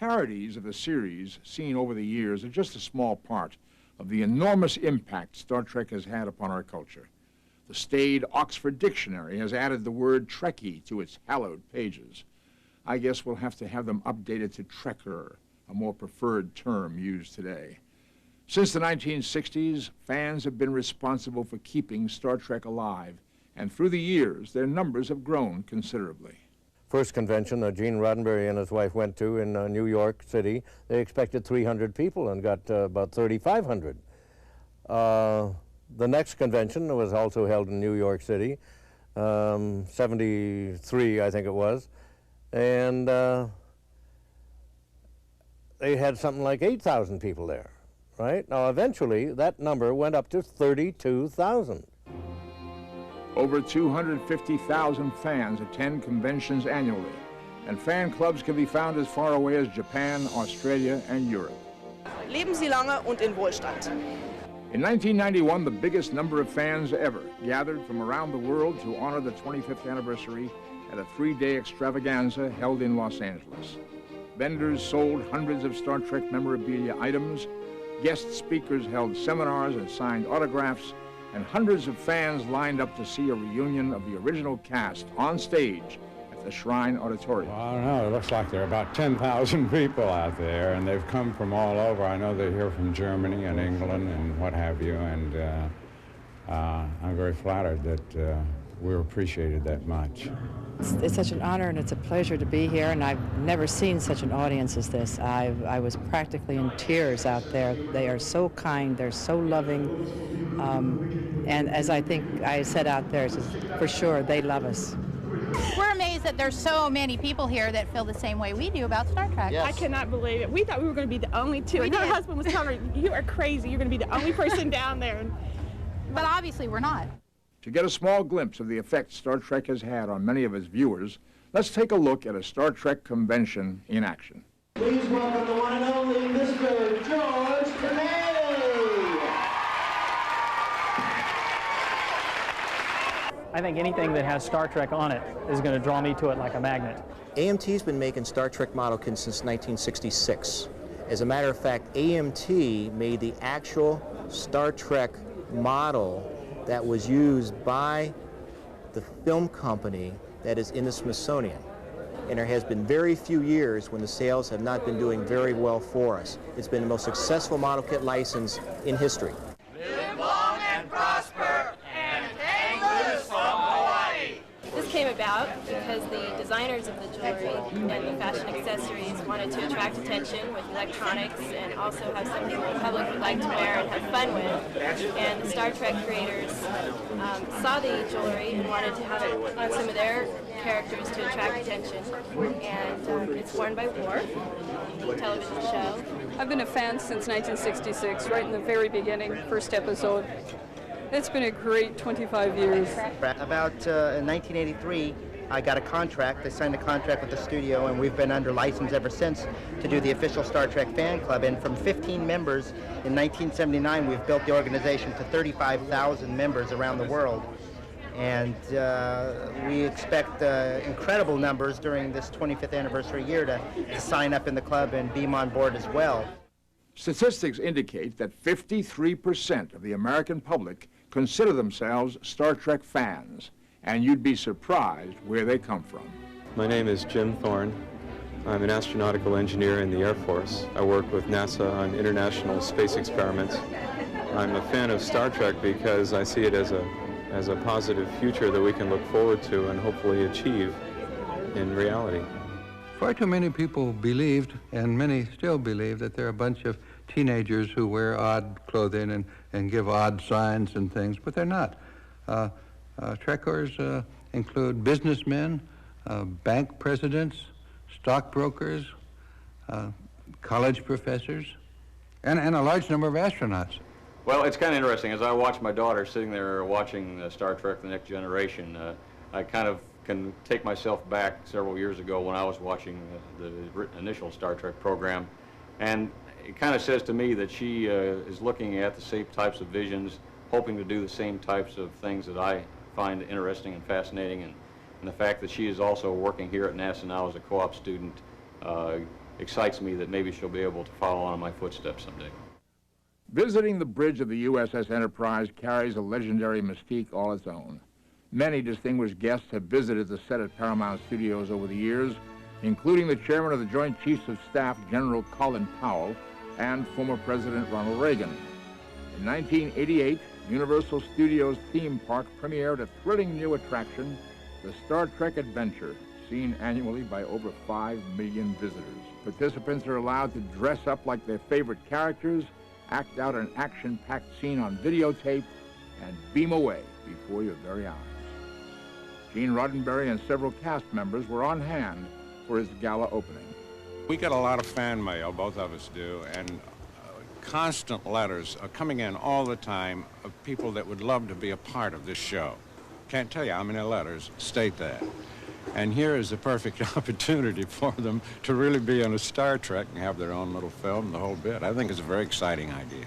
parodies of the series seen over the years are just a small part of the enormous impact Star Trek has had upon our culture. The staid Oxford Dictionary has added the word Trekkie to its hallowed pages. I guess we'll have to have them updated to Trekker, a more preferred term used today. Since the 1960s, fans have been responsible for keeping Star Trek alive, and through the years, their numbers have grown considerably. First convention that Gene Roddenberry and his wife went to in New York City, they expected 300 people and got about 3,500. The next convention was also held in New York City, 73, I think it was, and they had something like 8,000 people there, right? Now, eventually, that number went up to 32,000. Over 250,000 fans attend conventions annually, and fan clubs can be found as far away as Japan, Australia, and Europe. Leben Sie lange und in Wohlstand. In 1991, the biggest number of fans ever gathered from around the world to honor the 25th anniversary at a 3-day extravaganza held in Los Angeles. Vendors sold hundreds of Star Trek memorabilia items, guest speakers held seminars and signed autographs, and hundreds of fans lined up to see a reunion of the original cast on stage at the Shrine Auditorium. Well, I don't know. It looks like there are about 10,000 people out there, and they've come from all over. I know they're here from Germany and England and what have you, and I'm very flattered that we're appreciated that much. It's such an honor and it's a pleasure to be here, and I've never seen such an audience as this. I was practically in tears out there. They are so kind, they're so loving, and as I think I said out there, for sure, they love us. We're amazed that there's so many people here that feel the same way we do about Star Trek. Yes. I cannot believe it. We thought we were going to be the only two. And her husband was telling her, you are crazy, you're going to be the only person down there. But obviously we're not. To get a small glimpse of the effect Star Trek has had on many of its viewers, let's take a look at a Star Trek convention in action. Please welcome the one and only Mr. George Tanay. I think anything that has Star Trek on it is going to draw me to it like a magnet. AMT's been making Star Trek model kits since 1966. As a matter of fact, AMT made the actual Star Trek model that was used by the film company that is in the Smithsonian. And there has been very few years when the sales have not been doing very well for us. It's been the most successful model kit license in history. Live long and prosper, and hang loose from Hawaii. This came about because the designers of the jewelry and the fashion accessories wanted to attract attention with electronics and also have something the public would like to wear and have fun with. And the Star Trek creators saw the jewelry and wanted to have it on some of their characters to attract attention. And it's worn by Worf, the television show. I've been a fan since 1966, right in the very beginning, first episode. It's been a great 25 years. About in 1983, I got a contract. I signed a contract with the studio, and we've been under license ever since to do the official Star Trek fan club. And from 15 members in 1979, we've built the organization to 35,000 members around the world. And we expect incredible numbers during this 25th anniversary year to sign up in the club and beam on board as well. Statistics indicate that 53% of the American public consider themselves Star Trek fans, and you'd be surprised where they come from. My name is Jim Thorne. I'm an astronautical engineer in the Air Force. I work with NASA on international space experiments. I'm a fan of Star Trek because I see it as a positive future that we can look forward to and hopefully achieve in reality. Far too many people believed, and many still believe, that there are a bunch of teenagers who wear odd clothing and give odd signs and things, but they're not. Trekkers include businessmen, bank presidents, stockbrokers, college professors, and a large number of astronauts. Well, it's kind of interesting. As I watch my daughter sitting there watching Star Trek: The Next Generation, I kind of can take myself back several years ago when I was watching the initial Star Trek program, and it kind of says to me that she is looking at the same types of visions, hoping to do the same types of things that I find interesting and fascinating, and the fact that she is also working here at NASA now as a co-op student excites me that maybe she'll be able to follow on my footsteps someday. Visiting the bridge of the USS Enterprise carries a legendary mystique all its own. Many distinguished guests have visited the set at Paramount Studios over the years, including the chairman of the Joint Chiefs of Staff, General Colin Powell, and former President Ronald Reagan. In 1988, Universal Studios theme park premiered a thrilling new attraction, the Star Trek Adventure, seen annually by over 5 million visitors. Participants are allowed to dress up like their favorite characters, act out an action-packed scene on videotape, and beam away before your very eyes. Gene Roddenberry and several cast members were on hand for his gala opening. We get a lot of fan mail, both of us do, and constant letters are coming in all the time of people that would love to be a part of this show. Can't tell you how many letters state that. And here is the perfect opportunity for them to really be on a Star Trek and have their own little film, the whole bit. I think it's a very exciting idea.